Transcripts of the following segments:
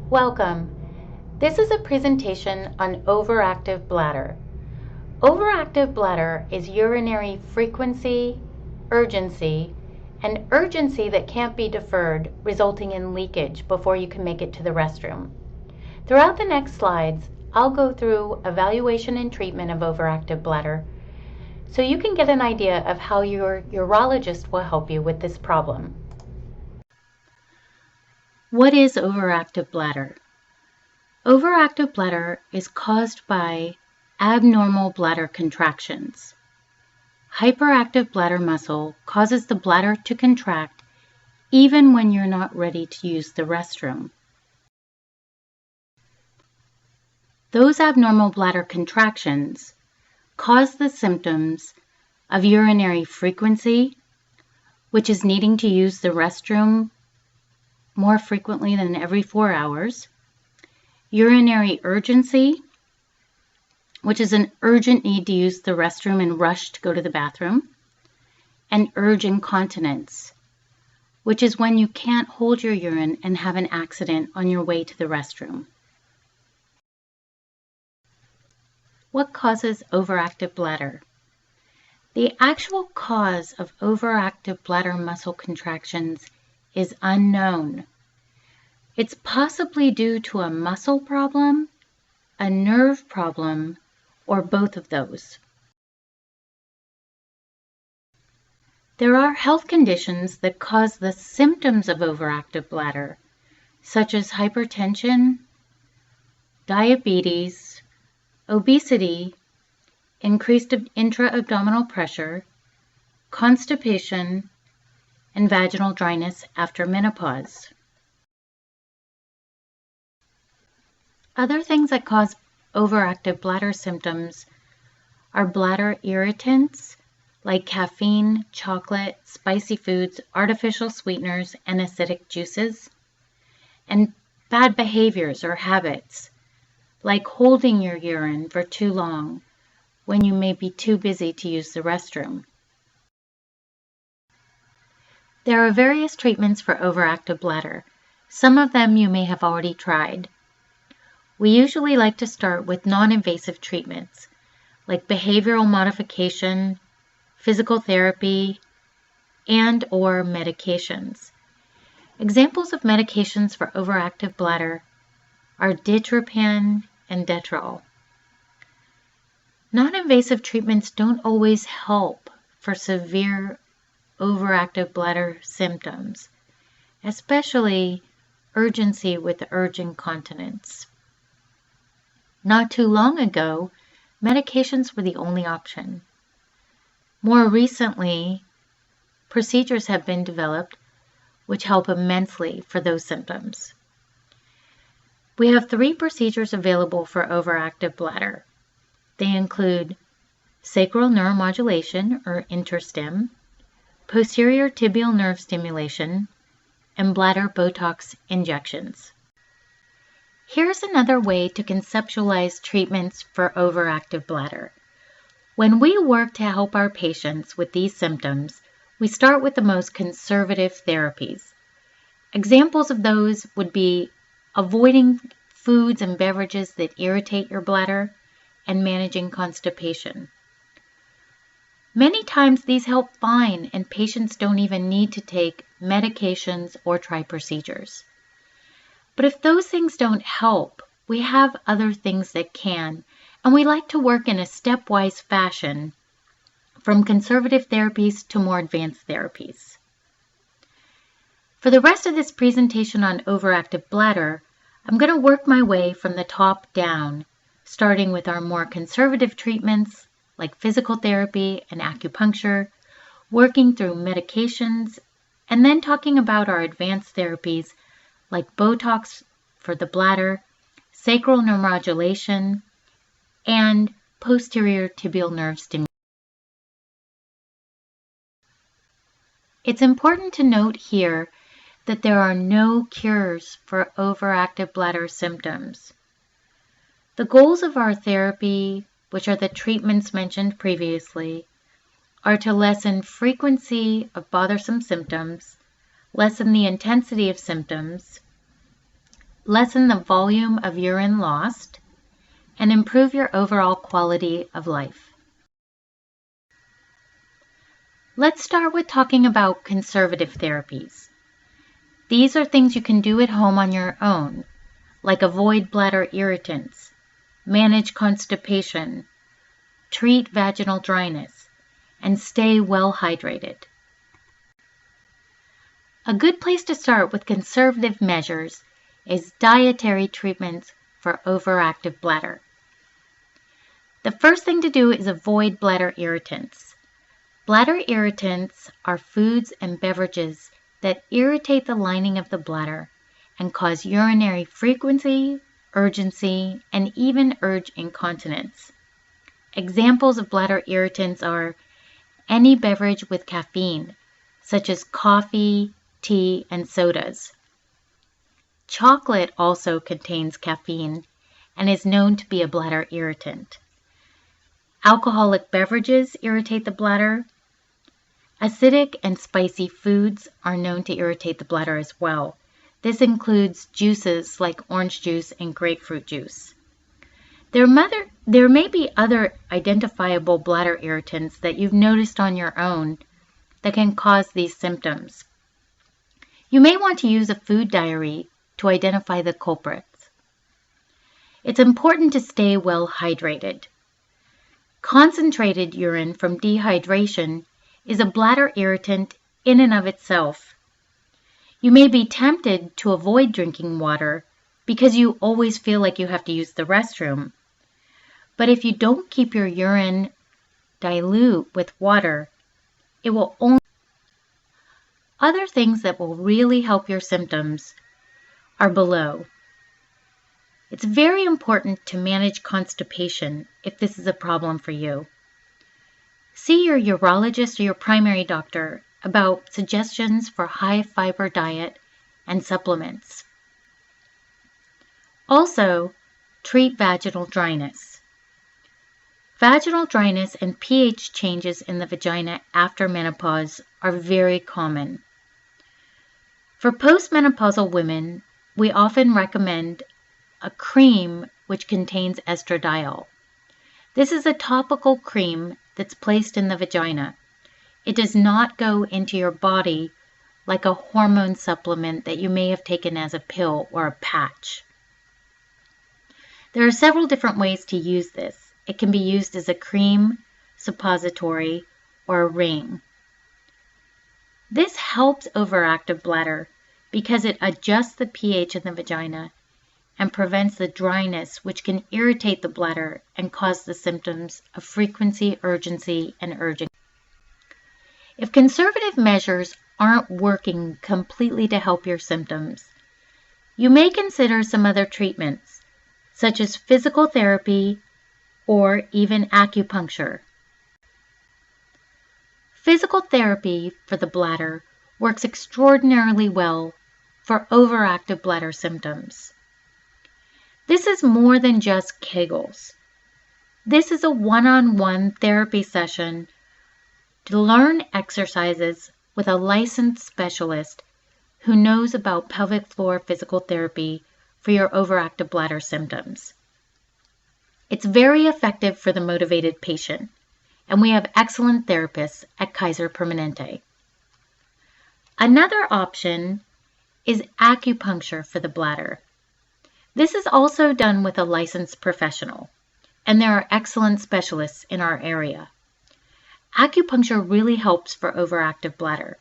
Welcome. This is a presentation on overactive bladder. Overactive bladder is urinary frequency, urgency, and urgency that can't be deferred, resulting in leakage before you can make it to the restroom. Throughout the next slides, I'll go through evaluation and treatment of overactive bladder so you can get an idea of how your urologist will help you with this problem. What is overactive bladder? Overactive bladder is caused by abnormal bladder contractions. Hyperactive bladder muscle causes the bladder to contract even when you're not ready to use the restroom. Those abnormal bladder contractions cause the symptoms of urinary frequency, which is needing to use the restroom more frequently than every 4 hours, urinary urgency, which is an urgent need to use the restroom and rush to go to the bathroom, and urge incontinence, which is when you can't hold your urine and have an accident on your way to the restroom. What causes overactive bladder? The actual cause of overactive bladder muscle contractions is unknown. It's possibly due to a muscle problem, a nerve problem, or both of those. There are health conditions that cause the symptoms of overactive bladder, such as hypertension, diabetes, obesity, increased intra-abdominal pressure, constipation, and vaginal dryness after menopause. Other things that cause overactive bladder symptoms are bladder irritants like caffeine, chocolate, spicy foods, artificial sweeteners, and acidic juices, and bad behaviors or habits like holding your urine for too long when you may be too busy to use the restroom. There are various treatments for overactive bladder. Some of them you may have already tried. We usually like to start with non-invasive treatments like behavioral modification, physical therapy, and/or medications. Examples of medications for overactive bladder are ditropan and detrol. Non-invasive treatments don't always help for severe overactive bladder symptoms, especially urgency with urge incontinence. Not too long ago, medications were the only option. More recently, procedures have been developed which help immensely for those symptoms. We have 3 procedures available for overactive bladder. They include sacral neuromodulation, or InterStim, posterior tibial nerve stimulation, and bladder Botox injections. Here's another way to conceptualize treatments for overactive bladder. When we work to help our patients with these symptoms, we start with the most conservative therapies. Examples of those would be avoiding foods and beverages that irritate your bladder and managing constipation. Many times these help fine and patients don't even need to take medications or try procedures. But if those things don't help, we have other things that can, and we like to work in a stepwise fashion from conservative therapies to more advanced therapies. For the rest of this presentation on overactive bladder, I'm going to work my way from the top down, starting with our more conservative treatments like physical therapy and acupuncture, working through medications, and then talking about our advanced therapies like Botox for the bladder, sacral neuromodulation, and posterior tibial nerve stimulation. It's important to note here that there are no cures for overactive bladder symptoms. The goals of our therapy, which are the treatments mentioned previously, are to lessen frequency of bothersome symptoms, lessen the intensity of symptoms, lessen the volume of urine lost, and improve your overall quality of life. Let's start with talking about conservative therapies. These are things you can do at home on your own, like avoid bladder irritants, manage constipation, treat vaginal dryness, and stay well hydrated. A good place to start with conservative measures is dietary treatments for overactive bladder. The first thing to do is avoid bladder irritants. Bladder irritants are foods and beverages that irritate the lining of the bladder and cause urinary frequency, urgency, and even urge incontinence. Examples of bladder irritants are any beverage with caffeine, such as coffee, tea, and sodas. Chocolate also contains caffeine and is known to be a bladder irritant. Alcoholic beverages irritate the bladder. Acidic and spicy foods are known to irritate the bladder as well. This includes juices like orange juice and grapefruit juice. There may be other identifiable bladder irritants that you've noticed on your own that can cause these symptoms. You may want to use a food diary to identify the culprits. It's important to stay well hydrated. Concentrated urine from dehydration is a bladder irritant in and of itself. You may be tempted to avoid drinking water because you always feel like you have to use the restroom. But if you don't keep your urine dilute with water, it will only. Other things that will really help your symptoms are below. It's very important to manage constipation if this is a problem for you. See your urologist or your primary doctor about suggestions for high-fiber diet and supplements. Also, treat vaginal dryness. Vaginal dryness and pH changes in the vagina after menopause are very common. For postmenopausal women, we often recommend a cream which contains estradiol. This is a topical cream that's placed in the vagina. It does not go into your body like a hormone supplement that you may have taken as a pill or a patch. There are several different ways to use this. It can be used as a cream, suppository, or a ring. This helps overactive bladder because it adjusts the pH in the vagina and prevents the dryness which can irritate the bladder and cause the symptoms of frequency, urgency, and urging. If conservative measures aren't working completely to help your symptoms, you may consider some other treatments, such as physical therapy or even acupuncture. Physical therapy for the bladder works extraordinarily well for overactive bladder symptoms. This is more than just Kegels. This is a one-on-one therapy session to learn exercises with a licensed specialist who knows about pelvic floor physical therapy for your overactive bladder symptoms. It's very effective for the motivated patient, and we have excellent therapists at Kaiser Permanente. Another option is acupuncture for the bladder. This is also done with a licensed professional, and there are excellent specialists in our area. Acupuncture really helps for overactive bladder.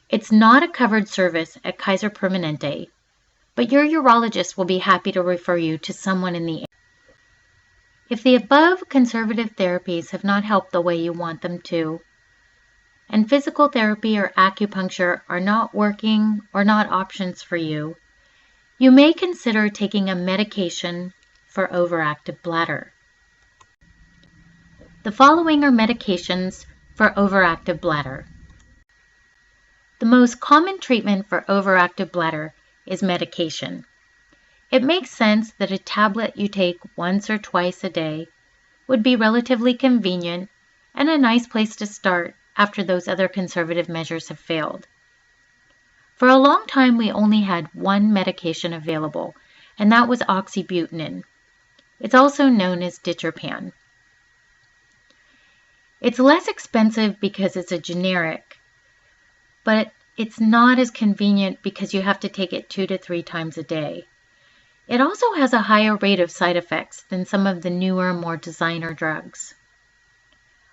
It's not a covered service at Kaiser Permanente, but your urologist will be happy to refer you to someone in the area. If the above conservative therapies have not helped the way you want them to, and physical therapy or acupuncture are not working or not options for you, you may consider taking a medication for overactive bladder. The following are medications for overactive bladder. The most common treatment for overactive bladder is medication. It makes sense that a tablet you take once or twice a day would be relatively convenient and a nice place to start after those other conservative measures have failed. For a long time, we only had one medication available, and that was oxybutynin. It's also known as ditropan. It's less expensive because it's a generic, but it's not as convenient because you have to take it 2 to 3 times a day. It also has a higher rate of side effects than some of the newer, more designer drugs.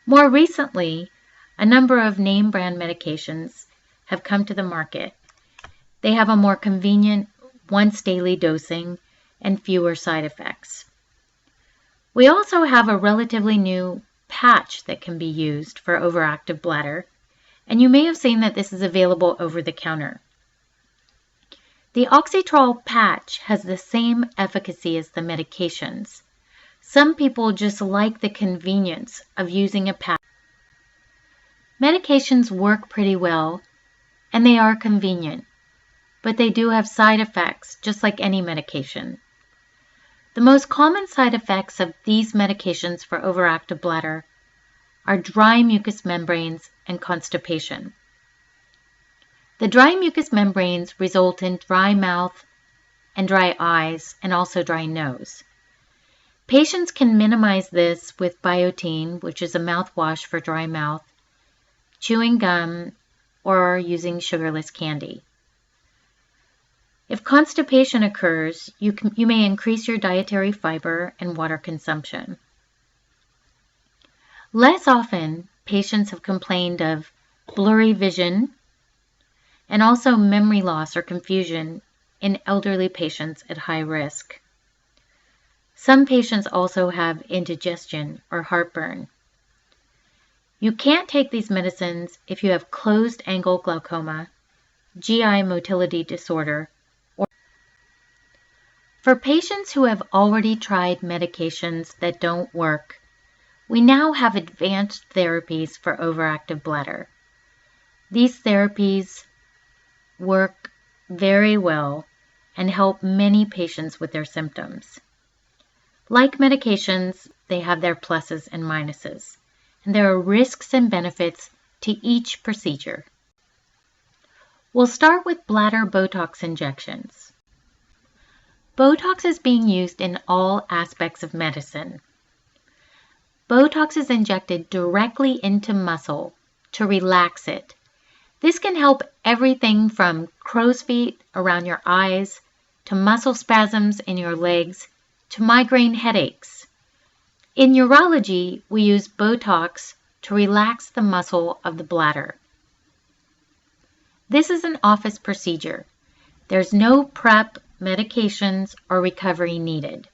More recently, a number of name brand medications have come to the market. They have a more convenient once daily dosing and fewer side effects. We also have a relatively new patch that can be used for overactive bladder, and you may have seen that this is available over the counter. The Oxytrol patch has the same efficacy as the medications. Some people just like the convenience of using a patch. Medications work pretty well, and they are convenient, but they do have side effects, just like any medication. The most common side effects of these medications for overactive bladder are dry mucous membranes and constipation. The dry mucous membranes result in dry mouth and dry eyes and also dry nose. Patients can minimize this with Biotene, which is a mouthwash for dry mouth, chewing gum, or using sugarless candy. If constipation occurs, you may increase your dietary fiber and water consumption. Less often, patients have complained of blurry vision and also memory loss or confusion in elderly patients at high risk. Some patients also have indigestion or heartburn. You can't take these medicines if you have closed-angle glaucoma, GI motility disorder, or for patients who have already tried medications that don't work. We now have advanced therapies for overactive bladder. These therapies work very well and help many patients with their symptoms. Like medications, they have their pluses and minuses, and there are risks and benefits to each procedure. We'll start with bladder Botox injections. Botox is being used in all aspects of medicine. Botox is injected directly into muscle to relax it. This can help everything from crow's feet around your eyes, to muscle spasms in your legs, to migraine headaches. In urology, we use Botox to relax the muscle of the bladder. This is an office procedure. There's no prep, medications, or recovery needed.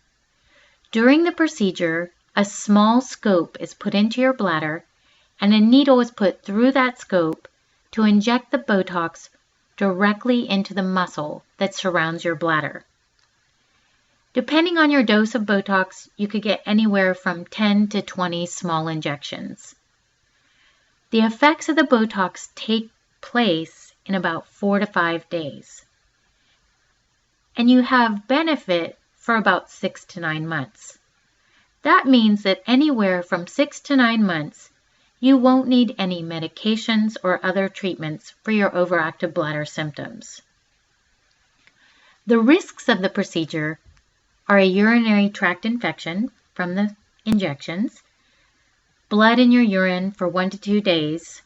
During the procedure, a small scope is put into your bladder, and a needle is put through that scope to inject the Botox directly into the muscle that surrounds your bladder. Depending on your dose of Botox, you could get anywhere from 10 to 20 small injections. The effects of the Botox take place in about 4 to 5 days, and you have benefit for about 6 to 9 months. That means that anywhere from 6 to 9 months, you won't need any medications or other treatments for your overactive bladder symptoms. The risks of the procedure are a urinary tract infection from the injections, blood in your urine for 1 to 2 days,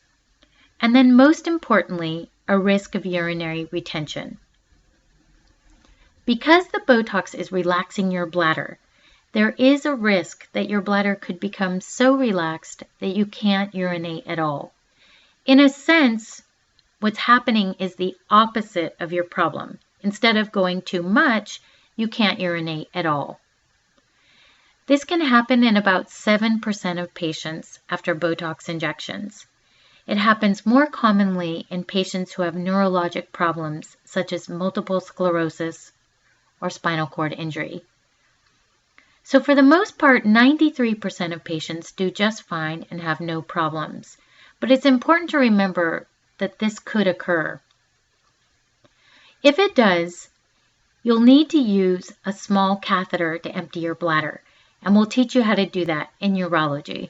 and then most importantly, a risk of urinary retention. Because the Botox is relaxing your bladder, there is a risk that your bladder could become so relaxed that you can't urinate at all. In a sense, what's happening is the opposite of your problem. Instead of going too much, you can't urinate at all. This can happen in about 7% of patients after Botox injections. It happens more commonly in patients who have neurologic problems such as multiple sclerosis or spinal cord injury. So for the most part, 93% of patients do just fine and have no problems. But it's important to remember that this could occur. If it does, you'll need to use a small catheter to empty your bladder, and we'll teach you how to do that in urology.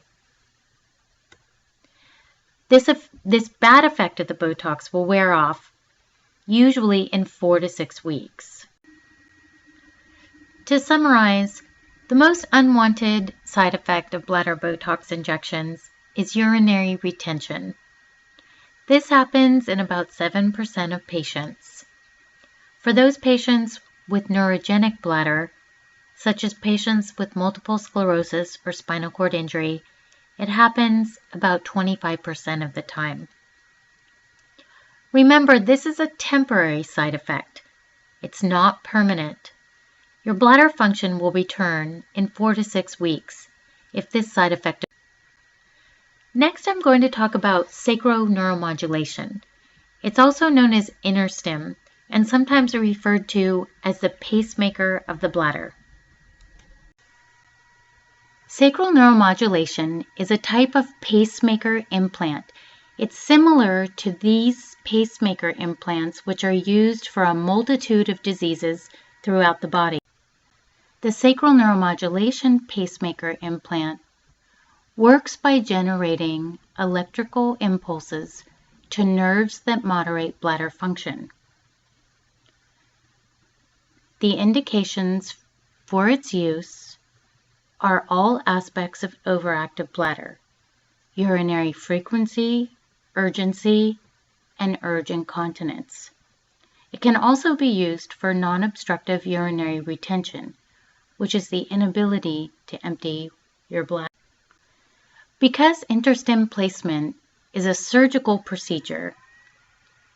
This bad effect of the Botox will wear off usually in 4 to 6 weeks. To summarize, the most unwanted side effect of bladder Botox injections is urinary retention. This happens in about 7% of patients. For those patients with neurogenic bladder, such as patients with multiple sclerosis or spinal cord injury, it happens about 25% of the time. Remember, this is a temporary side effect. It's not permanent. Your bladder function will return in 4 to 6 weeks if this side effect. Next, I'm going to talk about Sacral Neuromodulation. It's also known as inner stim and sometimes referred to as the pacemaker of the bladder. Sacral Neuromodulation is a type of pacemaker implant. It's similar to these pacemaker implants, which are used for a multitude of diseases throughout the body. The Sacral Neuromodulation pacemaker implant works by generating electrical impulses to nerves that moderate bladder function. The indications for its use are all aspects of overactive bladder: urinary frequency, urgency, and urge incontinence. It can also be used for non-obstructive urinary retention, which is the inability to empty your bladder. Because interstim placement is a surgical procedure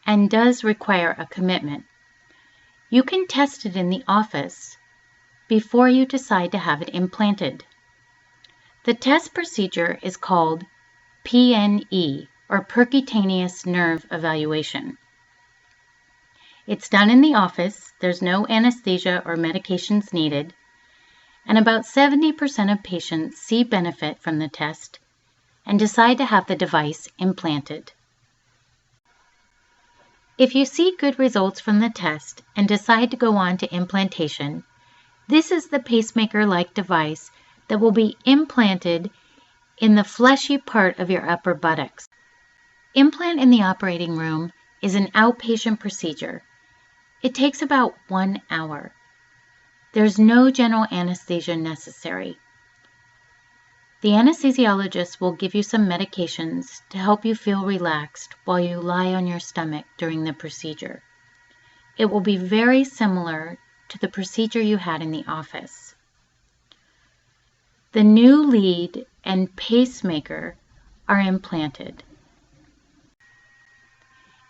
and does require a commitment, you can test it in the office before you decide to have it implanted. The test procedure is called PNE, or percutaneous nerve evaluation. It's done in the office, there's no anesthesia or medications needed, and about 70% of patients see benefit from the test and decide to have the device implanted. If you see good results from the test and decide to go on to implantation, this is the pacemaker-like device that will be implanted in the fleshy part of your upper buttocks. Implant in the operating room is an outpatient procedure. It takes about 1 hour. There's no general anesthesia necessary. The anesthesiologist will give you some medications to help you feel relaxed while you lie on your stomach during the procedure. It will be very similar to the procedure you had in the office. The new lead and pacemaker are implanted.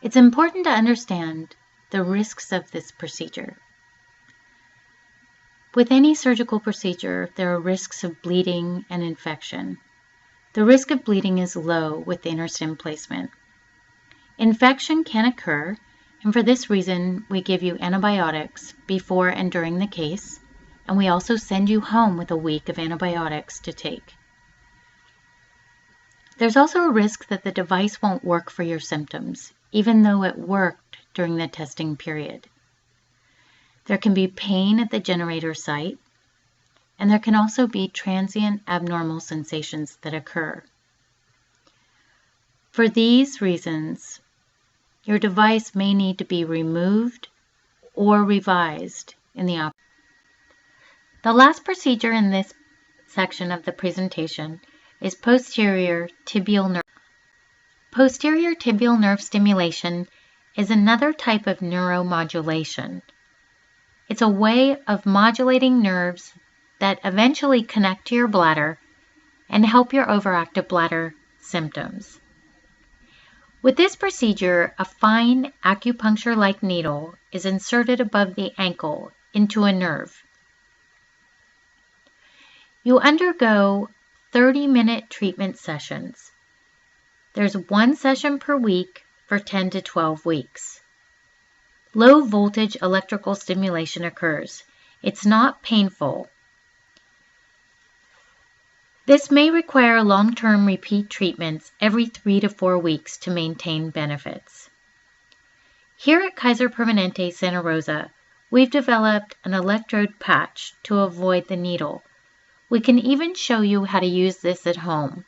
It's important to understand the risks of this procedure. With any surgical procedure, there are risks of bleeding and infection. The risk of bleeding is low with interstim placement. Infection can occur, and for this reason, we give you antibiotics before and during the case, and we also send you home with a week of antibiotics to take. There's also a risk that the device won't work for your symptoms, even though it worked during the testing period. There can be pain at the generator site, and there can also be transient abnormal sensations that occur. For these reasons, your device may need to be removed or revised in the operation. The last procedure in this section of the presentation is posterior tibial nerve. Posterior tibial nerve stimulation is another type of neuromodulation. It's a way of modulating nerves that eventually connect to your bladder and help your overactive bladder symptoms. With this procedure, a fine acupuncture-like needle is inserted above the ankle into a nerve. You undergo 30-minute treatment sessions. There's 1 session per week for 10 to 12 weeks. Low voltage electrical stimulation occurs. It's not painful. This may require long-term repeat treatments every 3 to 4 weeks to maintain benefits. Here at Kaiser Permanente Santa Rosa, we've developed an electrode patch to avoid the needle. We can even show you how to use this at home.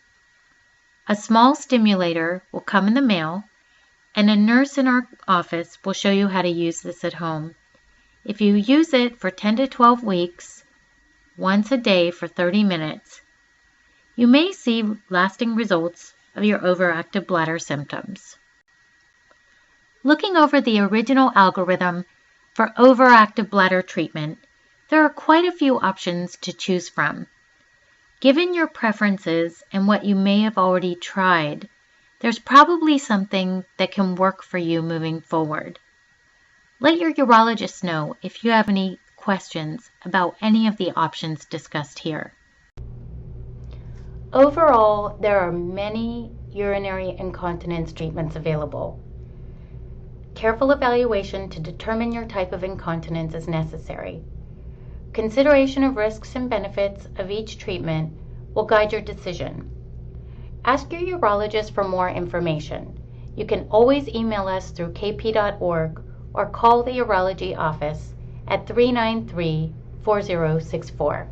A small stimulator will come in the mail, and a nurse in our office will show you how to use this at home. If you use it for 10 to 12 weeks, once a day for 30 minutes, you may see lasting results of your overactive bladder symptoms. Looking over the original algorithm for overactive bladder treatment, there are quite a few options to choose from. Given your preferences and what you may have already tried, there's probably something that can work for you moving forward. Let your urologist know if you have any questions about any of the options discussed here. Overall, there are many urinary incontinence treatments available. Careful evaluation to determine your type of incontinence is necessary. Consideration of risks and benefits of each treatment will guide your decision. Ask your urologist for more information. You can always email us through kp.org or call the urology office at 393-4064.